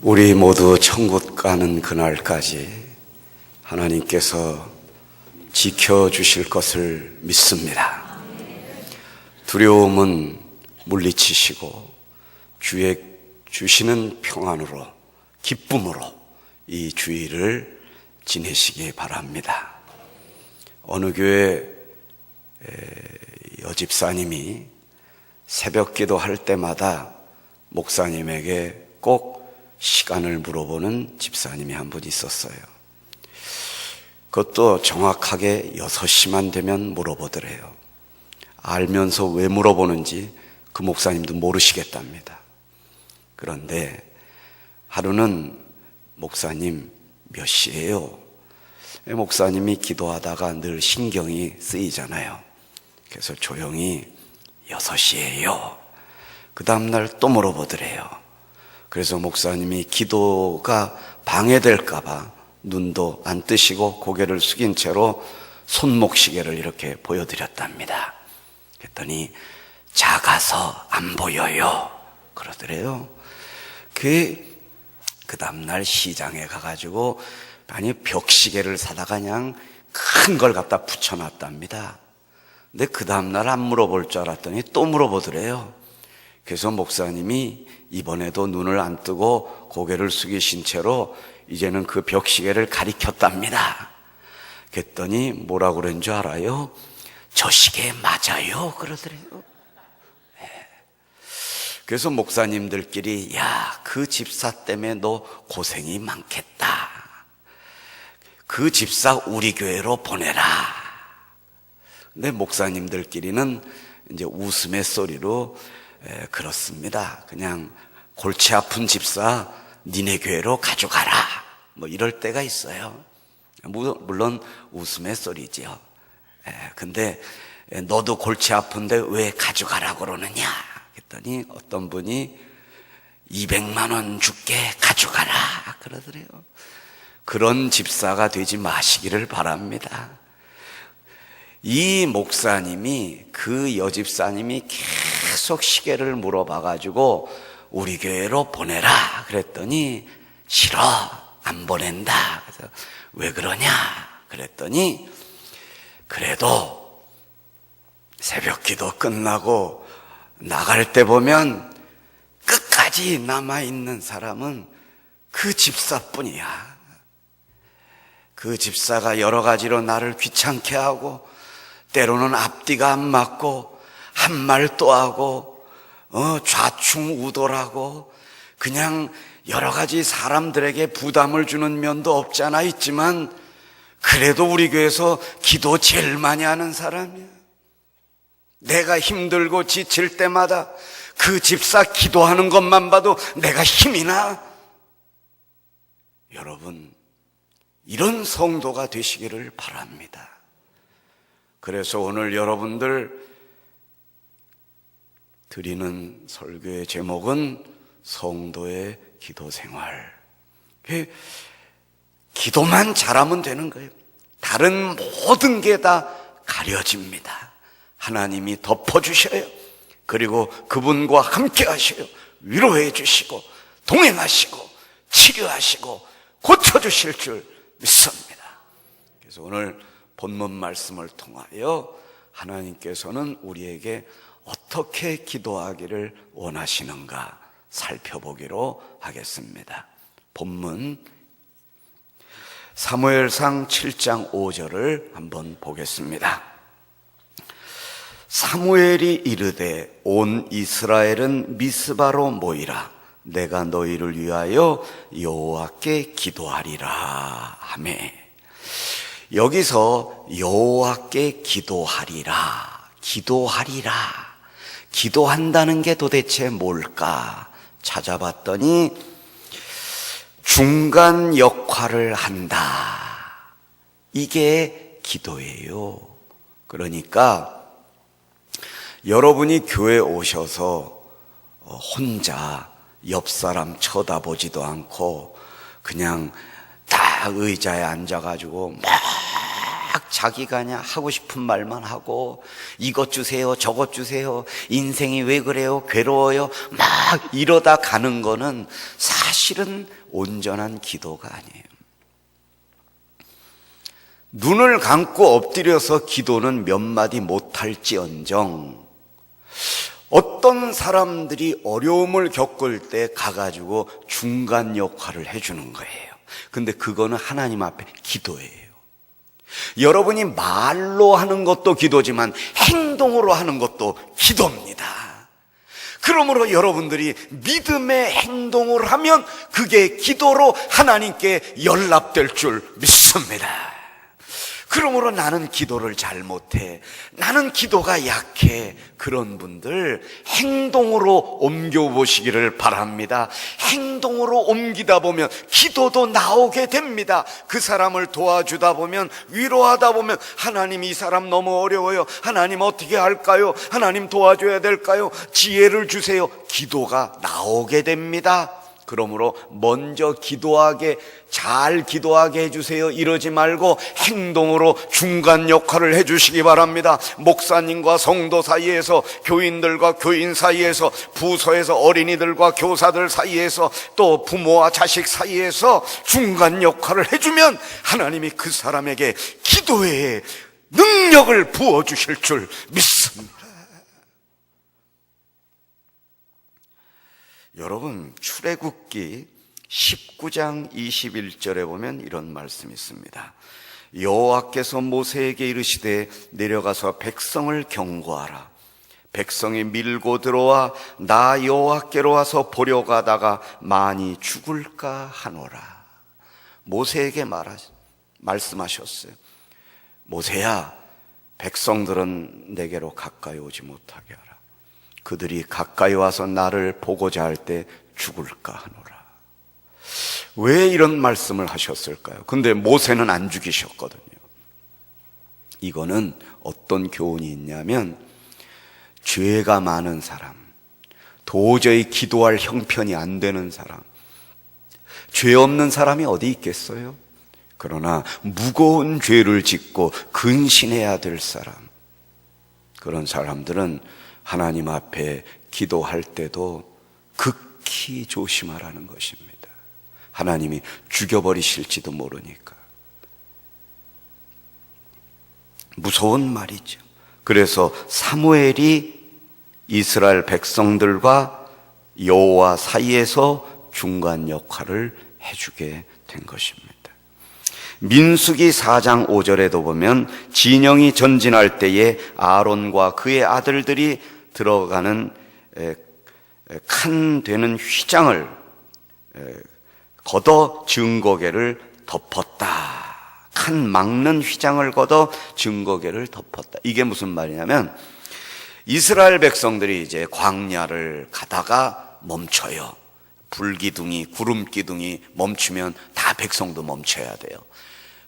우리 모두 천국 가는 그날까지 하나님께서 지켜주실 것을 믿습니다. 두려움은 물리치시고 주의 주시는 평안으로, 기쁨으로 이 주일을 지내시기 바랍니다. 어느 교회 여집사님이 새벽 기도할 때마다 목사님에게 꼭 시간을 물어보는 집사님이 한 분 있었어요. 그것도 정확하게 6시만 되면 물어보더래요. 알면서 왜 물어보는지 그 목사님도 모르시겠답니다. 그런데 하루는 목사님 몇 시예요? 목사님이 기도하다가 늘 신경이 쓰이잖아요. 그래서 조용히 6시예요. 그 다음날 또 물어보더래요. 그래서 목사님이 기도가 방해될까봐 눈도 안 뜨시고 고개를 숙인 채로 손목시계를 이렇게 보여드렸답니다. 그랬더니 작아서 안 보여요 그러더래요. 그 다음날 시장에 가가지고 벽시계를 사다가 그냥 큰 걸 갖다 붙여놨답니다. 근데 그 다음날 안 물어볼 줄 알았더니 또 물어보더래요. 그래서 목사님이 이번에도 눈을 안 뜨고 고개를 숙이신 채로 이제는 그 벽시계를 가리켰답니다. 그랬더니 뭐라고 그런 줄 알아요? 저 시계 맞아요 그러더래요. 그래서 목사님들끼리 그 집사 때문에 너 고생이 많겠다. 그 집사 우리 교회로 보내라. 근데 목사님들끼리는 이제 웃음의 소리로 그렇습니다. 그냥 골치 아픈 집사 니네 교회로 가져가라. 뭐 이럴 때가 있어요. 물론 웃음의 소리지요. 근데 너도 골치 아픈데 왜 가져가라고 그러느냐? 그랬더니 어떤 분이 200만 원 줄게 가져가라 그러더래요. 그런 집사가 되지 마시기를 바랍니다. 이 목사님이 그 여집사님이 계속 시계를 물어봐가지고 우리 교회로 보내라 그랬더니 싫어 안 보낸다. 그래서 왜 그러냐 그랬더니 그래도 새벽 기도 끝나고 나갈 때 보면 끝까지 남아있는 사람은 그 집사뿐이야. 그 집사가 여러 가지로 나를 귀찮게 하고 때로는 앞뒤가 안 맞고 한 말 또 하고 좌충우돌하고 그냥 여러 가지 사람들에게 부담을 주는 면도 없지 않아 있지만 그래도 우리 교회에서 기도 제일 많이 하는 사람이야. 내가 힘들고 지칠 때마다 그 집사 기도하는 것만 봐도 내가 힘이 나. 여러분, 이런 성도가 되시기를 바랍니다. 그래서 오늘 여러분들 드리는 설교의 제목은 성도의 기도생활. 기도만 잘하면 되는 거예요. 다른 모든 게 다 가려집니다. 하나님이 덮어주셔요. 그리고 그분과 함께 하셔요. 위로해 주시고 동행하시고 치료하시고 고쳐주실 줄 믿습니다. 그래서 오늘 본문 말씀을 통하여 하나님께서는 우리에게 어떻게 기도하기를 원하시는가 살펴보기로 하겠습니다. 본문 사무엘상 7장 5절을 한번 보겠습니다. 사무엘이 이르되 온 이스라엘은 미스바로 모이라. 내가 너희를 위하여 여호와께 기도하리라 하매. 여기서 여호와께 기도하리라, 기도한다는 게 도대체 뭘까 찾아봤더니 중간 역할을 한다. 이게 기도예요. 그러니까 여러분이 교회에 오셔서 혼자 옆 사람 쳐다보지도 않고 그냥 딱 의자에 앉아가지고 막 자기가 그냥 하고 싶은 말만 하고, 이것 주세요, 저것 주세요, 인생이 왜 그래요, 괴로워요, 막 이러다 가는 거는 사실은 온전한 기도가 아니에요. 눈을 감고 엎드려서 기도는 몇 마디 못할지언정, 어떤 사람들이 어려움을 겪을 때 가가지고 중간 역할을 해주는 거예요. 근데 그거는 하나님 앞에 기도예요. 여러분이 말로 하는 것도 기도지만 행동으로 하는 것도 기도입니다. 그러므로 여러분들이 믿음의 행동을 하면 그게 기도로 하나님께 연락될 줄 믿습니다. 그러므로 나는 기도를 잘 못해, 나는 기도가 약해, 그런 분들 행동으로 옮겨보시기를 바랍니다. 행동으로 옮기다 보면 기도도 나오게 됩니다. 그 사람을 도와주다 보면, 위로하다 보면, 하나님 이 사람 너무 어려워요, 하나님 어떻게 할까요, 하나님 도와줘야 될까요, 지혜를 주세요, 기도가 나오게 됩니다. 그러므로 먼저 잘 기도하게 해주세요 이러지 말고 행동으로 중간 역할을 해주시기 바랍니다. 목사님과 성도 사이에서, 교인들과 교인 사이에서, 부서에서 어린이들과 교사들 사이에서, 또 부모와 자식 사이에서 중간 역할을 해주면 하나님이 그 사람에게 기도의 능력을 부어주실 줄 믿습니다. 여러분, 출애굽기 19장 21절에 보면 이런 말씀이 있습니다. 여호와께서 모세에게 이르시되 내려가서 백성을 경고하라. 백성이 밀고 들어와 나 여호와께로 와서 보려고 하다가 많이 죽을까 하노라. 모세에게 말씀하셨어요. 모세야, 백성들은 내게로 가까이 오지 못하게 하라. 그들이 가까이 와서 나를 보고자 할 때 죽을까 하노라. 왜 이런 말씀을 하셨을까요? 근데 모세는 안 죽이셨거든요. 이거는 어떤 교훈이 있냐면, 죄가 많은 사람, 도저히 기도할 형편이 안 되는 사람, 죄 없는 사람이 어디 있겠어요? 그러나 무거운 죄를 짓고 근신해야 될 사람, 그런 사람들은 하나님 앞에 기도할 때도 극히 조심하라는 것입니다. 하나님이 죽여버리실지도 모르니까. 무서운 말이죠. 그래서 사무엘이 이스라엘 백성들과 여호와 사이에서 중간 역할을 해주게 된 것입니다. 민수기 4장 5절에도 보면 진영이 전진할 때에 아론과 그의 아들들이 들어가는 칸 되는 휘장을 걷어 증거궤를 덮었다. 칸 막는 휘장을 걷어 증거궤를 덮었다. 이게 무슨 말이냐면, 이스라엘 백성들이 이제 광야를 가다가 멈춰요. 불기둥이, 구름기둥이 멈추면 다 백성도 멈춰야 돼요.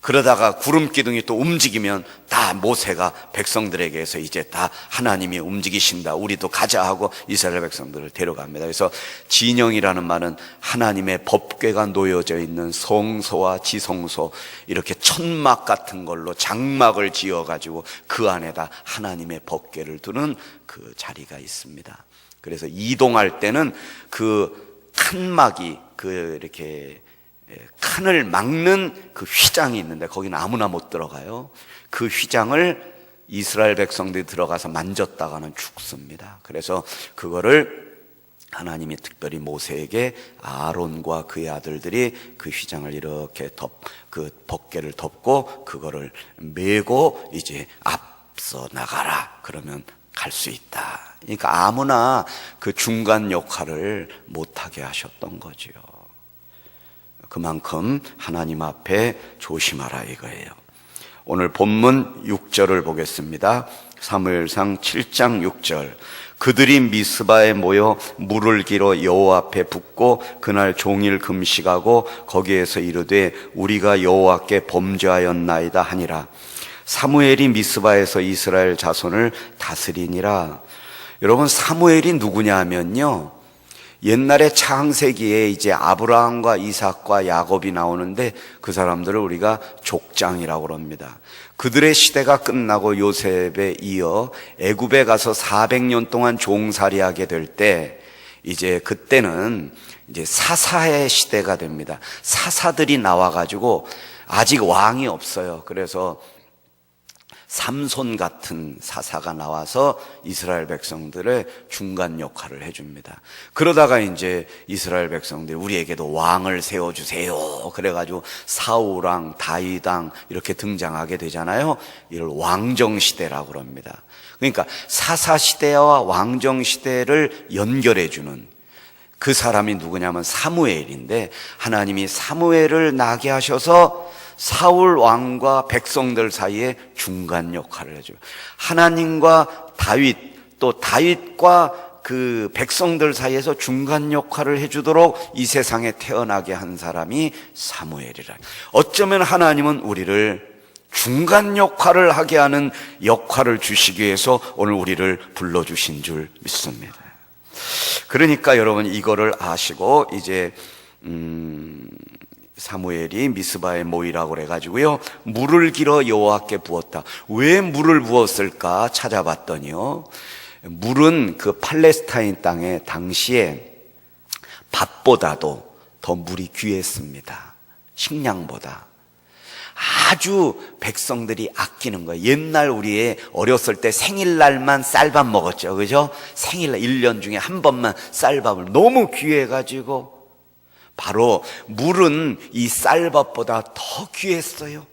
그러다가 구름기둥이 또 움직이면 다 모세가 백성들에게서 이제 다 하나님이 움직이신다, 우리도 가자 하고 이스라엘 백성들을 데려갑니다. 그래서 진영이라는 말은 하나님의 법궤가 놓여져 있는 성소와 지성소, 이렇게 천막 같은 걸로 장막을 지어가지고 그 안에다 하나님의 법궤를 두는 그 자리가 있습니다. 그래서 이동할 때는 그 칸막이, 그 이렇게 칸을 막는 그 휘장이 있는데 거기는 아무나 못 들어가요. 그 휘장을 이스라엘 백성들이 들어가서 만졌다가는 죽습니다. 그래서 그거를 하나님이 특별히 모세에게 아론과 그의 아들들이 그 휘장을 이렇게 그 법궤를 덮고 그거를 메고 이제 앞서 나가라, 그러면 갈 수 있다. 그러니까 아무나 그 중간 역할을 못하게 하셨던 거지요. 그만큼 하나님 앞에 조심하라 이거예요. 오늘 본문 6절을 보겠습니다. 사무엘상 7장 6절. 그들이 미스바에 모여 물을 길어 여호와 앞에 붓고 그날 종일 금식하고 거기에서 이르되 우리가 여호와께 범죄하였나이다 하니라. 사무엘이 미스바에서 이스라엘 자손을 다스리니라. 여러분, 사무엘이 누구냐 하면요, 옛날에 창세기에 이제 아브라함과 이삭과 야곱이 나오는데 그 사람들을 우리가 족장이라고 합니다. 그들의 시대가 끝나고 요셉에 이어 애굽에 가서 400년 동안 종살이하게 될 때 이제 그때는 이제 사사의 시대가 됩니다. 사사들이 나와가지고 아직 왕이 없어요. 그래서 삼손 같은 사사가 나와서 이스라엘 백성들의 중간 역할을 해줍니다. 그러다가 이제 이스라엘 백성들이 우리에게도 왕을 세워주세요. 그래가지고 사울왕, 다윗왕 이렇게 등장하게 되잖아요. 이걸 왕정시대라고 합니다. 그러니까 사사시대와 왕정시대를 연결해주는 그 사람이 누구냐면 사무엘인데, 하나님이 사무엘을 나게 하셔서 사울 왕과 백성들 사이에 중간 역할을 해줘요. 하나님과 다윗, 또 다윗과 그 백성들 사이에서 중간 역할을 해주도록 이 세상에 태어나게 한 사람이 사무엘이라. 어쩌면 하나님은 우리를 중간 역할을 하게 하는 역할을 주시기 위해서 오늘 우리를 불러주신 줄 믿습니다. 그러니까 여러분 이거를 아시고 이제 사무엘이 미스바에 모이라고 그래가지고요, 물을 길어 여호와께 부었다. 왜 물을 부었을까 찾아봤더니요, 물은 그 팔레스타인 땅에 당시에 밥보다도 더 물이 귀했습니다. 식량보다. 아주 백성들이 아끼는 거예요. 옛날 우리의 어렸을 때 생일날만 쌀밥 먹었죠, 그죠? 생일날 1년 중에 한 번만 쌀밥을, 너무 귀해가지고 바로 물은 이 쌀밥보다 더 귀했어요.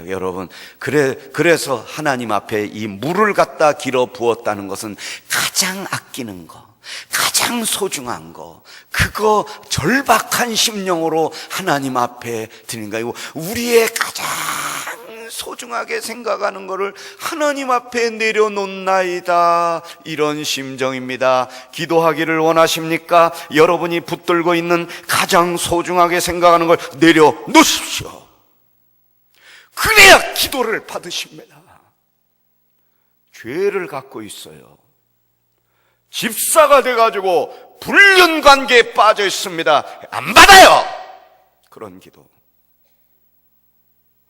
여러분, 그래서 하나님 앞에 이 물을 갖다 길어 부었다는 것은 가장 아끼는 거, 가장 소중한 거, 그거 절박한 심령으로 하나님 앞에 드리는 거예요. 우리의 가장 소중하게 생각하는 거를 하나님 앞에 내려놓나이다, 이런 심정입니다. 기도하기를 원하십니까? 여러분이 붙들고 있는 가장 소중하게 생각하는 걸 내려놓으십시오. 그래야 기도를 받으십니다. 죄를 갖고 있어요. 집사가 돼가지고 불륜관계에 빠져 있습니다. 안 받아요. 그런 기도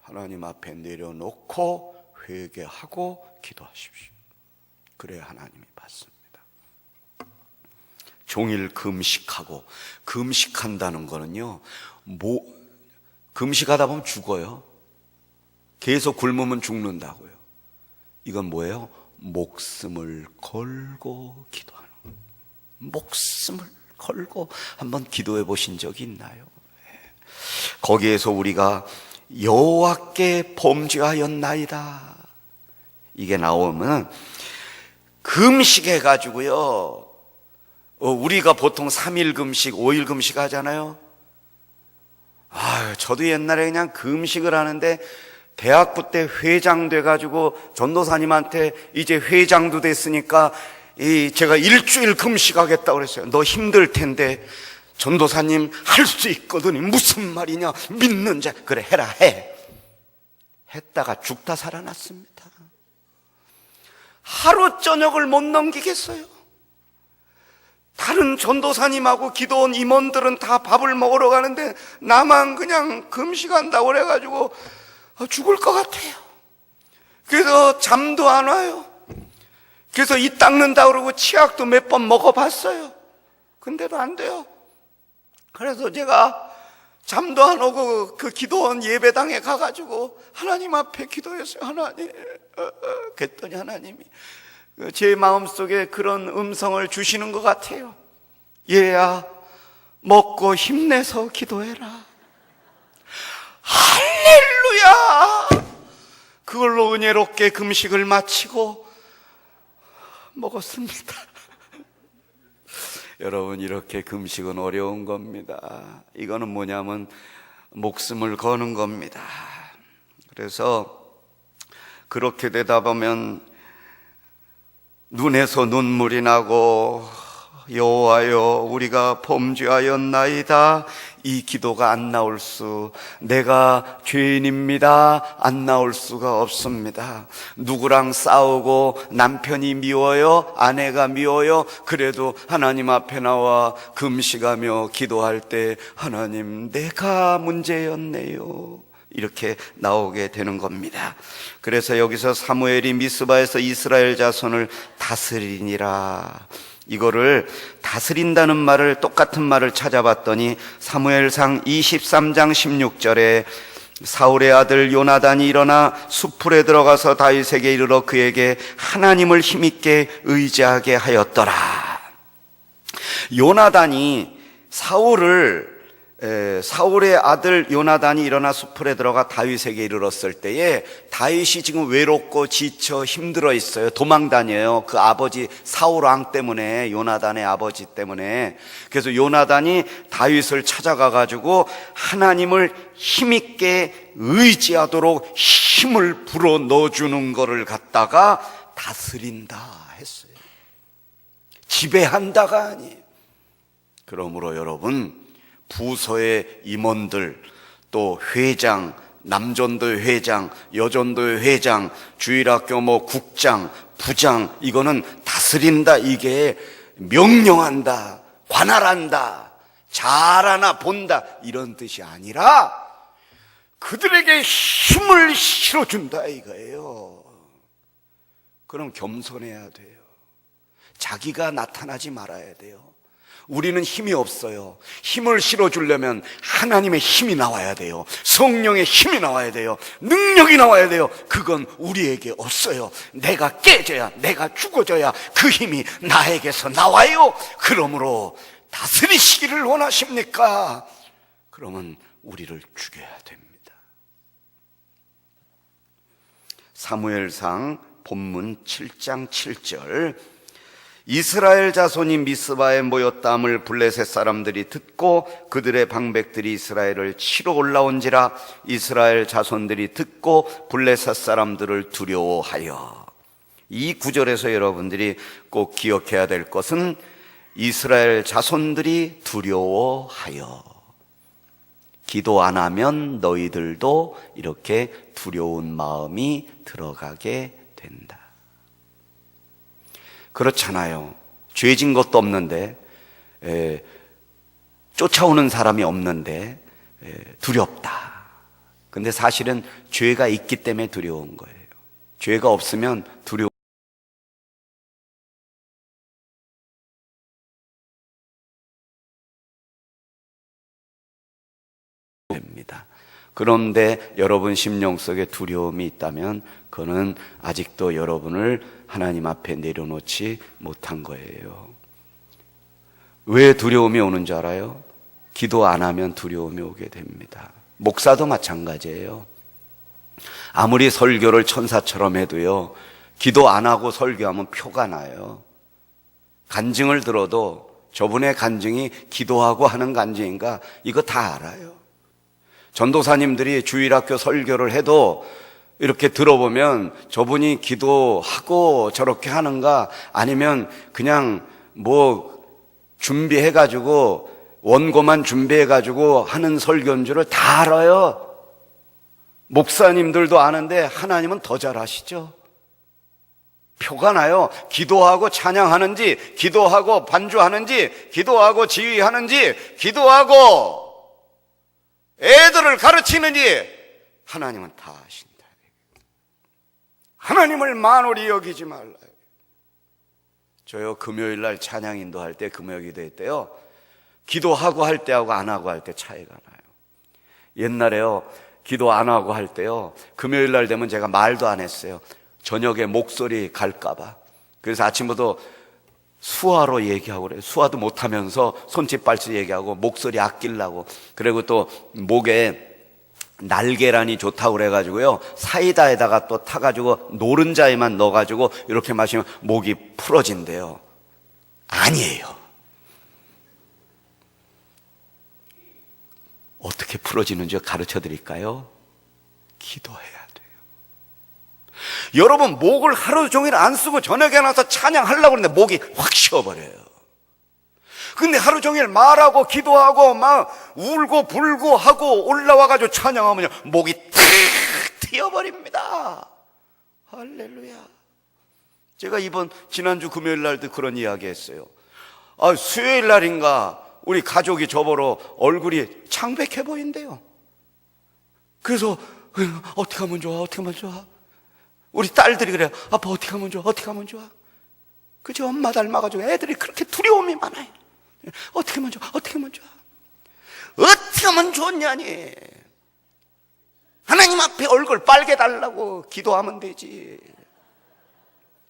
하나님 앞에 내려놓고 회개하고 기도하십시오. 그래야 하나님이 받습니다. 종일 금식하고, 금식한다는 거는요, 금식하다 보면 죽어요. 계속 굶으면 죽는다고요. 이건 뭐예요? 목숨을 걸고 기도하는 거예요. 목숨을 걸고 한번 기도해 보신 적이 있나요? 거기에서 우리가 여호와께 범죄하였나이다, 이게 나오면 금식해 가지고요, 우리가 보통 3일 금식, 5일 금식 하잖아요. 저도 옛날에 그냥 금식을 하는데 대학부 때 회장 돼가지고 전도사님한테 이제 회장도 됐으니까 제가 일주일 금식하겠다고 그랬어요. 너 힘들 텐데 전도사님 할 수 있거든요. 무슨 말이냐, 믿는 자. 그래, 해라, 해. 했다가 죽다 살아났습니다. 하루 저녁을 못 넘기겠어요. 다른 전도사님하고 기도원 임원들은 다 밥을 먹으러 가는데 나만 그냥 금식한다고 그래가지고 죽을 것 같아요. 그래서 잠도 안 와요. 그래서 이 닦는다 그러고 치약도 몇 번 먹어봤어요. 근데도 안 돼요. 그래서 제가 잠도 안 오고 그 기도원 예배당에 가가지고 하나님 앞에 기도했어요. 하나님. 그랬더니 하나님이 제 마음속에 그런 음성을 주시는 것 같아요. 얘야, 먹고 힘내서 기도해라. 할렐루야! 그걸로 은혜롭게 금식을 마치고 먹었습니다. 여러분, 이렇게 금식은 어려운 겁니다. 이거는 뭐냐면 목숨을 거는 겁니다. 그래서 그렇게 되다 보면 눈에서 눈물이 나고 여호와여, 우리가 범죄하였나이다. 이 기도가 안 나올 내가 죄인입니다. 안 나올 수가 없습니다. 누구랑 싸우고 남편이 미워요, 아내가 미워요. 그래도 하나님 앞에 나와 금식하며 기도할 때 하나님, 내가 문제였네요, 이렇게 나오게 되는 겁니다. 그래서 여기서 사무엘이 미스바에서 이스라엘 자손을 다스리니라, 이거를 다스린다는 말을, 똑같은 말을 찾아봤더니 사무엘상 23장 16절에 사울의 아들 요나단이 일어나 숲풀에 들어가서 다윗에게 이르러 그에게 하나님을 힘있게 의지하게 하였더라. 요나단이 사울의 아들 요나단이 일어나 숲풀에 들어가 다윗에게 이르렀을 때에 다윗이 지금 외롭고 지쳐 힘들어 있어요. 도망 다녀요. 그 아버지 사울 왕 때문에, 요나단의 아버지 때문에. 그래서 요나단이 다윗을 찾아가 가지고 하나님을 힘있게 의지하도록 힘을 불어 넣어주는 거를 갖다가 다스린다 했어요. 지배한다가 아니에요. 그러므로 여러분, 부서의 임원들, 또 회장, 남전도 회장, 여전도 회장, 주일학교 국장, 부장, 이거는 다스린다, 이게 명령한다, 관할한다, 잘하나 본다, 이런 뜻이 아니라 그들에게 힘을 실어준다 이거예요. 그럼 겸손해야 돼요. 자기가 나타나지 말아야 돼요. 우리는 힘이 없어요. 힘을 실어주려면 하나님의 힘이 나와야 돼요. 성령의 힘이 나와야 돼요. 능력이 나와야 돼요. 그건 우리에게 없어요. 내가 깨져야, 내가 죽어져야 그 힘이 나에게서 나와요. 그러므로 다스리시기를 원하십니까? 그러면 우리를 죽여야 됩니다. 사무엘상 본문 7장 7절, 이스라엘 자손이 미스바에 모였다함을 블레셋 사람들이 듣고 그들의 방백들이 이스라엘을 치러 올라온지라, 이스라엘 자손들이 듣고 블레셋 사람들을 두려워하여. 이 구절에서 여러분들이 꼭 기억해야 될 것은 이스라엘 자손들이 두려워하여. 기도 안 하면 너희들도 이렇게 두려운 마음이 들어가게 된다. 그렇잖아요. 죄진 것도 없는데, 쫓아오는 사람이 없는데 두렵다. 근데 사실은 죄가 있기 때문에 두려운 거예요. 죄가 없으면 두려움 됩니다. 그런데 여러분 심령 속에 두려움이 있다면 그거는 아직도 여러분을 하나님 앞에 내려놓지 못한 거예요. 왜 두려움이 오는 줄 알아요? 기도 안 하면 두려움이 오게 됩니다. 목사도 마찬가지예요. 아무리 설교를 천사처럼 해도요, 기도 안 하고 설교하면 표가 나요. 간증을 들어도 저분의 간증이 기도하고 하는 간증인가, 이거 다 알아요. 전도사님들이 주일학교 설교를 해도 이렇게 들어보면 저분이 기도하고 저렇게 하는가, 아니면 그냥 준비해가지고 원고만 준비해가지고 하는 설교인 줄을 다 알아요. 목사님들도 아는데 하나님은 더 잘 아시죠? 표가 나요. 기도하고 찬양하는지, 기도하고 반주하는지, 기도하고 지휘하는지, 기도하고 애들을 가르치는지 하나님은 다 아신다. 하나님을 만홀히 여기지 말라. 저요, 금요일 날 찬양 인도할 때, 금요 기도할 때요, 기도하고 할 때하고 안 하고 할 때 차이가 나요. 옛날에요, 기도 안 하고 할 때요, 금요일 날 되면 제가 말도 안 했어요. 저녁에 목소리 갈까봐. 그래서 아침부터 수화로 얘기하고 그래요. 수화도 못하면서 손짓발짓 얘기하고 목소리 아끼려고. 그리고 또 목에 날계란이 좋다고 그래가지고요, 사이다에다가 또 타가지고 노른자에만 넣어가지고 이렇게 마시면 목이 풀어진대요. 아니에요. 어떻게 풀어지는지 가르쳐 드릴까요? 기도해야 돼요. 여러분, 목을 하루 종일 안 쓰고 저녁에 나서 찬양하려고 그러는데 목이 확 쉬어버려요. 근데 하루 종일 말하고 기도하고 막 울고 불고 하고 올라와가지고 찬양하면 목이 탁 트여버립니다. 할렐루야. 제가 지난주 금요일 날도 그런 이야기 했어요. 수요일 날인가 우리 가족이 저보러 얼굴이 창백해 보인대요. 그래서 어떻게 하면 좋아? 어떻게 하면 좋아? 우리 딸들이 그래요. 아빠 어떻게 하면 좋아? 어떻게 하면 좋아? 그저 엄마 닮아가지고 애들이 그렇게 두려움이 많아요. 어떻게 하면 좋아? 어떻게 하면 좋아? 어떻게 하면 좋냐니. 하나님 앞에 얼굴 빨개 달라고 기도하면 되지.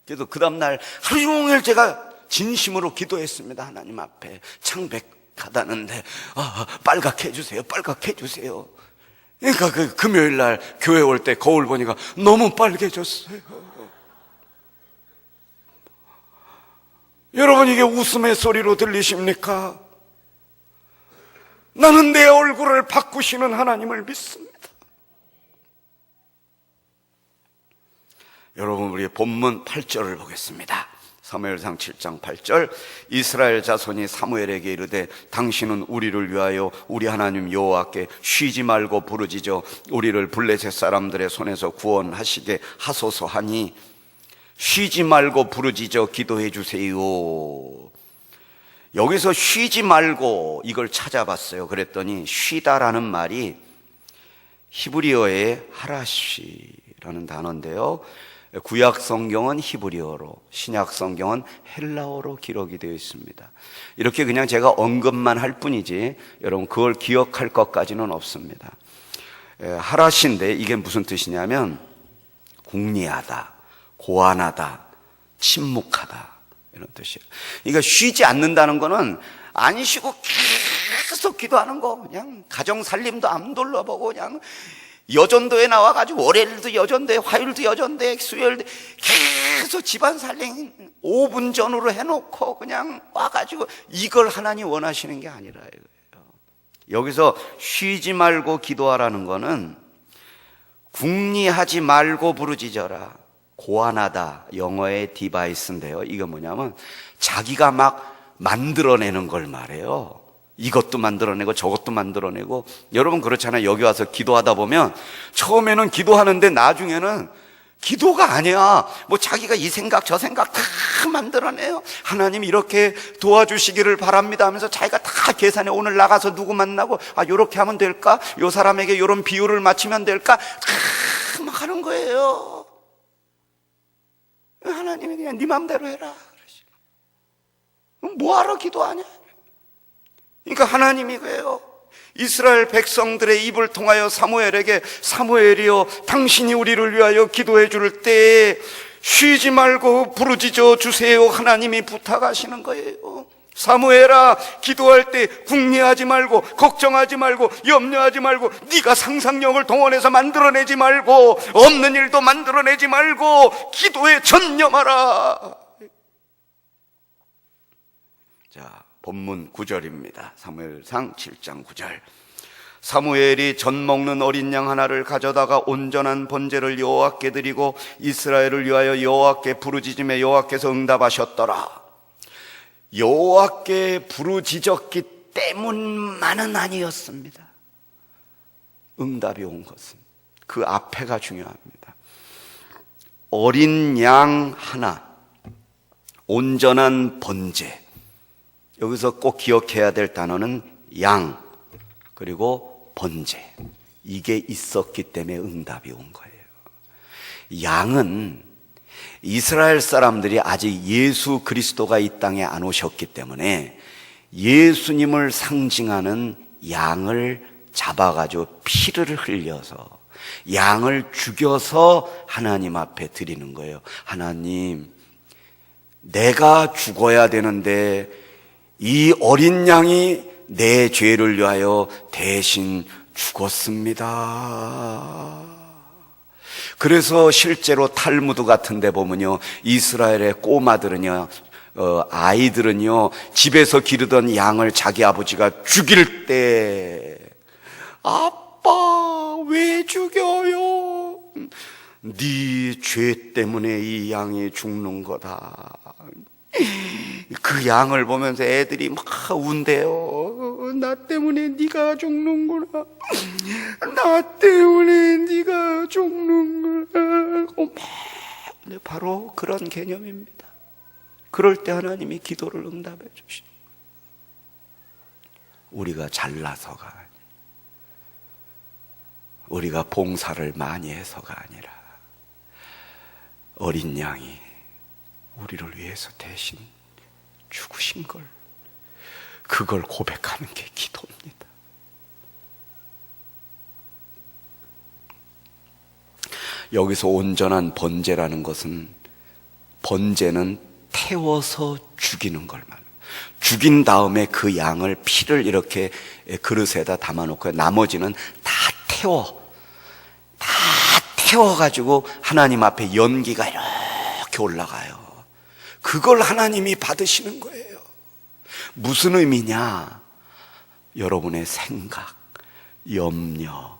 그래도 그 다음날 하루 종일 제가 진심으로 기도했습니다. 하나님 앞에 창백하다는데 빨갛게 해주세요. 빨갛게 해주세요. 그러니까 그 금요일 날 교회 올 때 거울 보니까 너무 빨개졌어요. 여러분, 이게 웃음의 소리로 들리십니까? 나는 내 얼굴을 바꾸시는 하나님을 믿습니다. 여러분, 우리 본문 8절을 보겠습니다. 사무엘상 7장 8절. 이스라엘 자손이 사무엘에게 이르되 당신은 우리를 위하여 우리 하나님 여호와께 쉬지 말고 부르짖어 우리를 블레셋 사람들의 손에서 구원하시게 하소서 하니, 쉬지 말고 부르짖어 기도해 주세요. 여기서 쉬지 말고 이걸 찾아봤어요. 그랬더니 쉬다라는 말이 히브리어의 하라시라는 단어인데요, 구약 성경은 히브리어로, 신약 성경은 헬라어로 기록이 되어 있습니다. 이렇게 그냥 제가 언급만 할 뿐이지 여러분 그걸 기억할 것까지는 없습니다. 하라시인데 이게 무슨 뜻이냐면 궁리하다, 고안하다, 침묵하다, 이런 뜻이에요. 그러니까 쉬지 않는다는 거는 안 쉬고 계속 기도하는 거, 그냥 가정 살림도 안 돌려보고 그냥 여전도에 나와가지고 월요일도 여전도에, 화요일도 여전도에, 수요일도 계속 집안 살림 5분 전으로 해놓고 그냥 와가지고, 이걸 하나님 원하시는 게 아니라 이거예요. 여기서 쉬지 말고 기도하라는 거는 궁리하지 말고 부르짖어라, 고안하다, 영어의 디바이스인데요, 이게 뭐냐면 자기가 막 만들어내는 걸 말해요. 이것도 만들어내고 저것도 만들어내고. 여러분 그렇잖아요. 여기 와서 기도하다 보면 처음에는 기도하는데 나중에는 기도가 아니야. 뭐 자기가 이 생각 저 생각 다 만들어내요. 하나님 이렇게 도와주시기를 바랍니다 하면서 자기가 다 계산해. 오늘 나가서 누구 만나고 요렇게 하면 될까? 요 사람에게 요런 비유를 맞추면 될까? 다 막 하는 거예요. 하나님이 그냥 네 맘대로 해라 그러시고, 뭐하러 기도하냐? 그러니까 하나님이 그래요, 이스라엘 백성들의 입을 통하여 사무엘에게 사무엘이여 당신이 우리를 위하여 기도해 줄 때에 쉬지 말고 부르짖어 주세요 하나님이 부탁하시는 거예요. 사무엘아, 기도할 때 궁리하지 말고 걱정하지 말고 염려하지 말고 네가 상상력을 동원해서 만들어내지 말고 없는 일도 만들어내지 말고 기도에 전념하라. 자, 본문 9절입니다. 사무엘상 7장 9절. 사무엘이 젖 먹는 어린 양 하나를 가져다가 온전한 번제를 여호와께 드리고 이스라엘을 위하여 여호와께 부르짖음에 여호와께서 응답하셨더라. 여호와께 부르짖었기 때문만은 아니었습니다. 응답이 온 것은 그 앞에가 중요합니다. 어린 양 하나, 온전한 번제. 여기서 꼭 기억해야 될 단어는 양, 그리고 번제. 이게 있었기 때문에 응답이 온 거예요. 양은 이스라엘 사람들이 아직 예수 그리스도가 이 땅에 안 오셨기 때문에 예수님을 상징하는 양을 잡아가지고 피를 흘려서 양을 죽여서 하나님 앞에 드리는 거예요. 하나님, 내가 죽어야 되는데 이 어린 양이 내 죄를 위하여 대신 죽었습니다. 그래서 실제로 탈무드 같은 데 보면요, 이스라엘의 꼬마들은요, 아이들은요, 집에서 기르던 양을 자기 아버지가 죽일 때 아빠 왜 죽여요? 네 죄 때문에 이 양이 죽는 거다. 그 양을 보면서 애들이 막 운대요. 나 때문에 네가 죽는구나. 나 때문에 네가 죽는구나. 네, 바로 그런 개념입니다. 그럴 때 하나님이 기도를 응답해 주시고, 우리가 잘나서가 아니라, 우리가 봉사를 많이 해서가 아니라, 어린 양이 우리를 위해서 대신 죽으신 걸, 그걸 고백하는 게 기도입니다. 여기서 온전한 번제라는 것은, 번제는 태워서 죽이는 걸 말해요. 죽인 다음에 그 양을, 피를 이렇게 그릇에다 담아놓고 나머지는 다 태워가지고 하나님 앞에 연기가 이렇게 올라가요. 그걸 하나님이 받으시는 거예요. 무슨 의미냐? 여러분의 생각, 염려,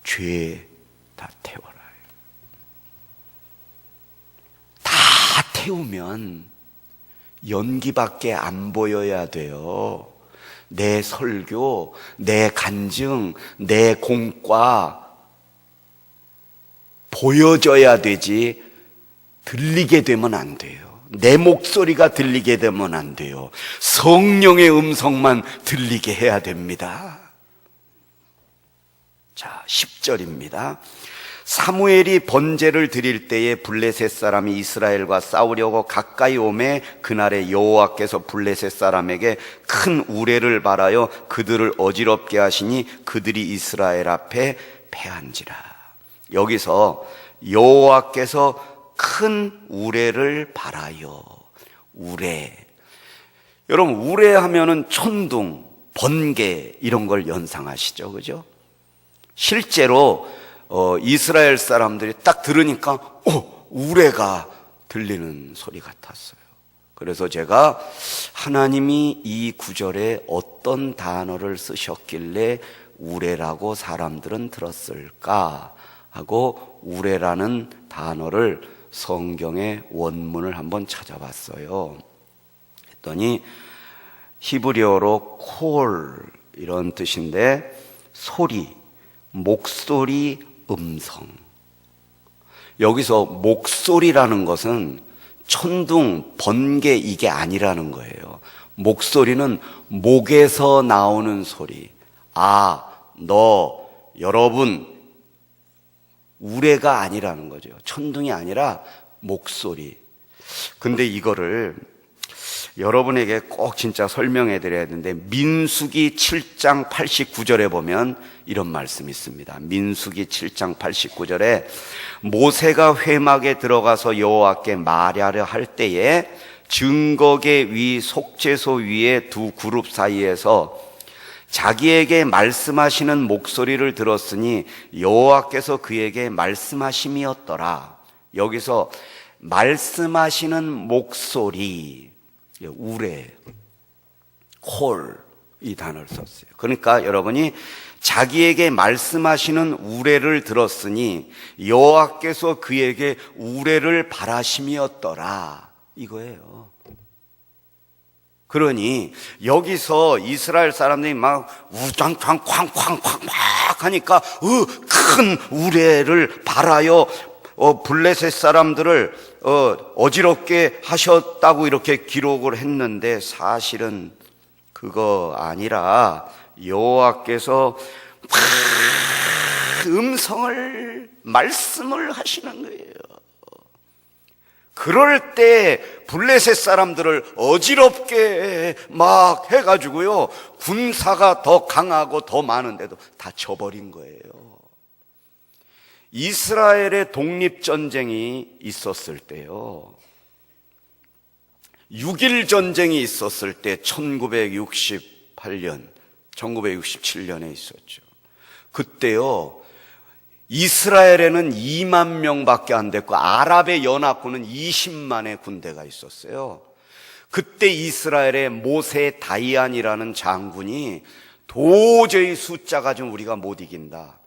죄 다 태워라. 다 태우면 연기밖에 안 보여야 돼요. 내 설교, 내 간증, 내 공과 보여져야 되지, 들리게 되면 안 돼요. 내 목소리가 들리게 되면 안 돼요. 성령의 음성만 들리게 해야 됩니다. 자, 10절입니다. 사무엘이 번제를 드릴 때에 블레셋 사람이 이스라엘과 싸우려고 가까이 오매 그날에 여호와께서 블레셋 사람에게 큰 우레를 발하여 그들을 어지럽게 하시니 그들이 이스라엘 앞에 패한지라. 여기서 여호와께서 큰 우레를 발하여, 우레, 여러분 우레 하면은 천둥, 번개 이런 걸 연상하시죠, 그죠? 실제로 이스라엘 사람들이 딱 들으니까 우레가 들리는 소리 같았어요. 그래서 제가 하나님이 이 구절에 어떤 단어를 쓰셨길래 우레라고 사람들은 들었을까 하고 우레라는 단어를 성경의 원문을 한번 찾아봤어요. 했더니 히브리어로 콜 이런 뜻인데, 소리, 목소리, 음성. 여기서 목소리라는 것은 천둥, 번개 이게 아니라는 거예요. 목소리는 목에서 나오는 소리. 너, 여러분, 우레가 아니라는 거죠. 천둥이 아니라 목소리. 근데 이거를 여러분에게 꼭 진짜 설명해 드려야 되는데, 민수기 7장 89절에 보면 이런 말씀이 있습니다. 민수기 7장 89절에 모세가 회막에 들어가서 여호와께 말하려 할 때에 증거계 위 속죄소 위에 두 그룹 사이에서 자기에게 말씀하시는 목소리를 들었으니 여호와께서 그에게 말씀하심이었더라. 여기서 말씀하시는 목소리, 우레, 콜, 이 단어를 썼어요. 그러니까 여러분이 자기에게 말씀하시는 우레를 들었으니 여호와께서 그에게 우레를 바라심이었더라, 이거예요. 그러니 여기서 이스라엘 사람들이 막 우장창 쾅쾅쾅 막 하니까 큰 우레를 발하여 블레셋 사람들을 어지럽게 하셨다고 이렇게 기록을 했는데, 사실은 그거 아니라 여호와께서 음성을, 말씀을 하시는 거예요. 그럴 때 블레셋 사람들을 어지럽게 막 해가지고요, 군사가 더 강하고 더 많은데도 다 져버린 거예요. 이스라엘의 독립전쟁이 있었을 때요, 6.1 전쟁이 있었을 때 1968년, 1967년에 있었죠. 그때요, 이스라엘에는 2만 명밖에 안 됐고 아랍의 연합군은 20만의 군대가 있었어요. 그때 이스라엘의 모세 다이안이라는 장군이 도저히 숫자가 좀 우리가 못 이긴다.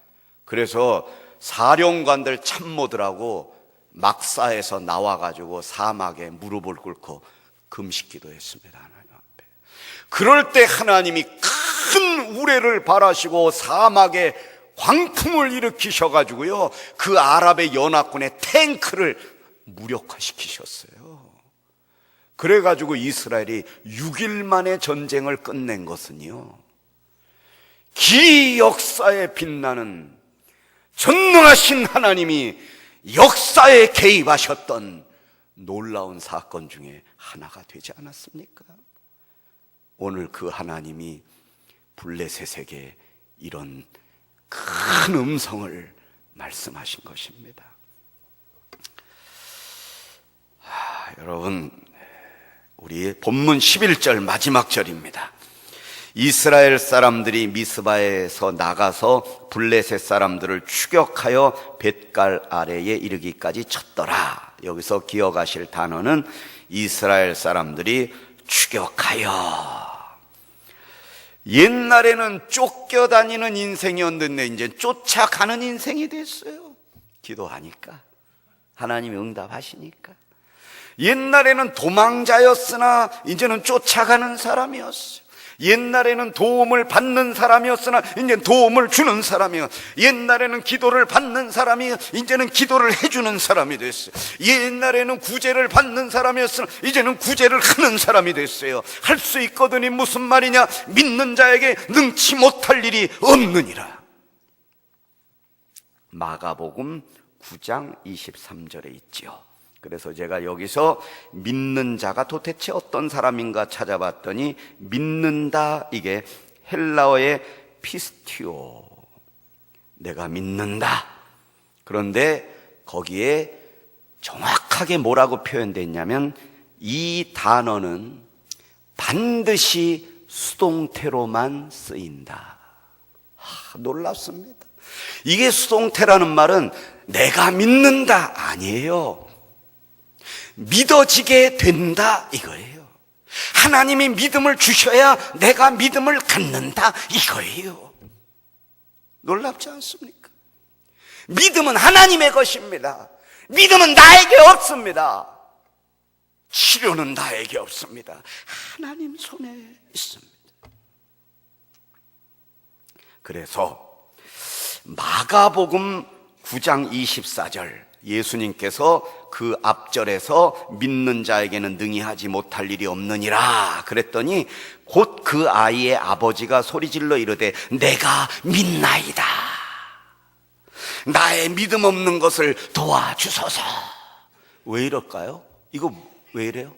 그래서 사령관들 참모들하고 막사에서 나와가지고 사막에 무릎을 꿇고 금식 기도했습니다. 하나님 앞에. 그럴 때 하나님이 큰 우레를 발하시고 사막에 광풍을 일으키셔가지고요, 그 아랍의 연합군의 탱크를 무력화시키셨어요. 그래가지고 이스라엘이 6일 만에 전쟁을 끝낸 것은요, 기 역사에 빛나는 전능하신 하나님이 역사에 개입하셨던 놀라운 사건 중에 하나가 되지 않았습니까? 오늘 그 하나님이 블레셋에게 이런 큰 음성을 말씀하신 것입니다. 여러분, 우리 본문 11절 마지막 절입니다. 이스라엘 사람들이 미스바에서 나가서 블레셋 사람들을 추격하여 벳갈 아래에 이르기까지 쳤더라. 여기서 기억하실 단어는 이스라엘 사람들이 추격하여. 옛날에는 쫓겨다니는 인생이었는데 이제 쫓아가는 인생이 됐어요. 기도하니까, 하나님이 응답하시니까. 옛날에는 도망자였으나 이제는 쫓아가는 사람이었어요. 옛날에는 도움을 받는 사람이었으나 이제는 도움을 주는 사람이요. 옛날에는 기도를 받는 사람이 이제는 기도를 해주는 사람이 됐어요. 옛날에는 구제를 받는 사람이었으나 이제는 구제를 하는 사람이 됐어요. 할 수 있거든이 무슨 말이냐? 믿는 자에게 능치 못할 일이 없느니라. 마가복음 9장 23절에 있지요. 그래서 제가 여기서 믿는 자가 도대체 어떤 사람인가 찾아봤더니, 믿는다, 이게 헬라어의 피스티오, 내가 믿는다. 그런데 거기에 정확하게 뭐라고 표현됐냐면, 이 단어는 반드시 수동태로만 쓰인다. 놀랍습니다. 이게 수동태라는 말은 내가 믿는다 아니에요. 믿어지게 된다 이거예요. 하나님이 믿음을 주셔야 내가 믿음을 갖는다 이거예요. 놀랍지 않습니까? 믿음은 하나님의 것입니다. 믿음은 나에게 없습니다. 치료는 나에게 없습니다. 하나님 손에 있습니다. 그래서 마가복음 9장 24절, 예수님께서 그 앞절에서 믿는 자에게는 능히 하지 못할 일이 없느니라 그랬더니, 곧 그 아이의 아버지가 소리질러 이르되 내가 믿나이다, 나의 믿음 없는 것을 도와주소서. 왜 이럴까요? 이거 왜 이래요?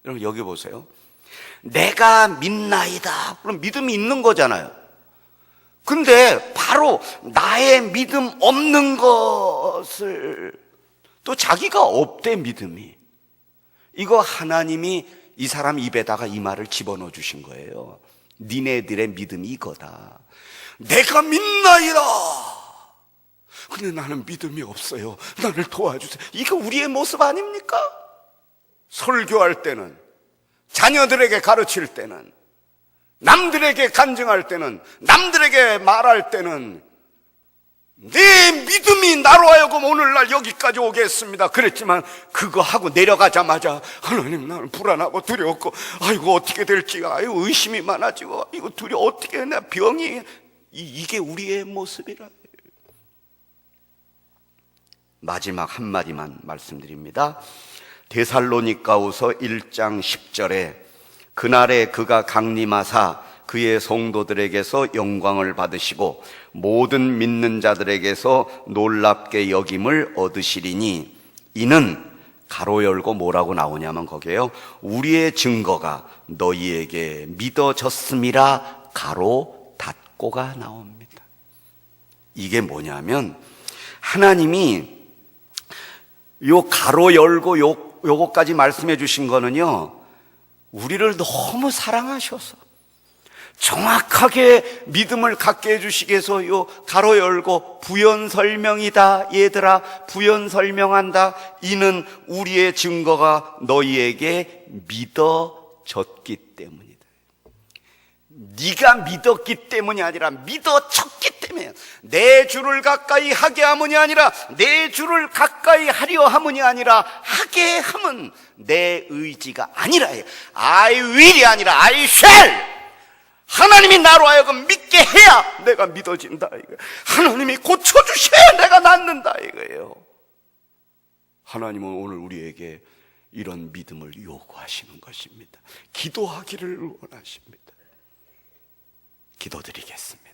여러분 여기 보세요. 내가 믿나이다, 그럼 믿음이 있는 거잖아요. 근데 바로 나의 믿음 없는 것을 또 자기가 없대, 믿음이. 이거 하나님이 이 사람 입에다가 이 말을 집어넣어 주신 거예요. 니네들의 믿음이 이거다. 내가 믿나이다, 근데 나는 믿음이 없어요, 나를 도와주세요. 이거 우리의 모습 아닙니까? 설교할 때는, 자녀들에게 가르칠 때는, 남들에게 간증할 때는, 남들에게 말할 때는 내 믿음이 나로 하여금 오늘날 여기까지 오게 했습니다 그랬지만, 그거 하고 내려가자마자 하나님 나는 불안하고 두렵고 아이고 어떻게 될지, 아이고 의심이 많아지고 이거 두려워, 어떻게 나 병이, 이게 우리의 모습이라. 마지막 한마디만 말씀드립니다. 데살로니가후서 1장 10절에 그날에 그가 강림하사 그의 성도들에게서 영광을 받으시고 모든 믿는 자들에게서 놀랍게 여김을 얻으시리니, 이는 가로 열고 뭐라고 나오냐면 거기에요, 우리의 증거가 너희에게 믿어졌음이라 가로 닫고가 나옵니다. 이게 뭐냐면, 하나님이 요 가로 열고 요거까지 말씀해 주신 거는요, 우리를 너무 사랑하셔서 정확하게 믿음을 갖게 해주시기 위해서 요 가로 열고 부연 설명이다, 얘들아 부연 설명한다, 이는 우리의 증거가 너희에게 믿어졌기 때문이다. 네가 믿었기 때문이 아니라 믿어졌기 때문에. 내 주를 가까이 하게 함은이 아니라 내 주를 가까이 하려 함은이 아니라 하게 함은 내 의지가 아니라 I will이 아니라 I shall. 하나님이 나로 하여금 믿게 해야 내가 믿어진다 이거예요. 하나님이 고쳐주셔야 내가 낫는다 이거예요. 하나님은 오늘 우리에게 이런 믿음을 요구하시는 것입니다. 기도하기를 원하십니다. 기도드리겠습니다.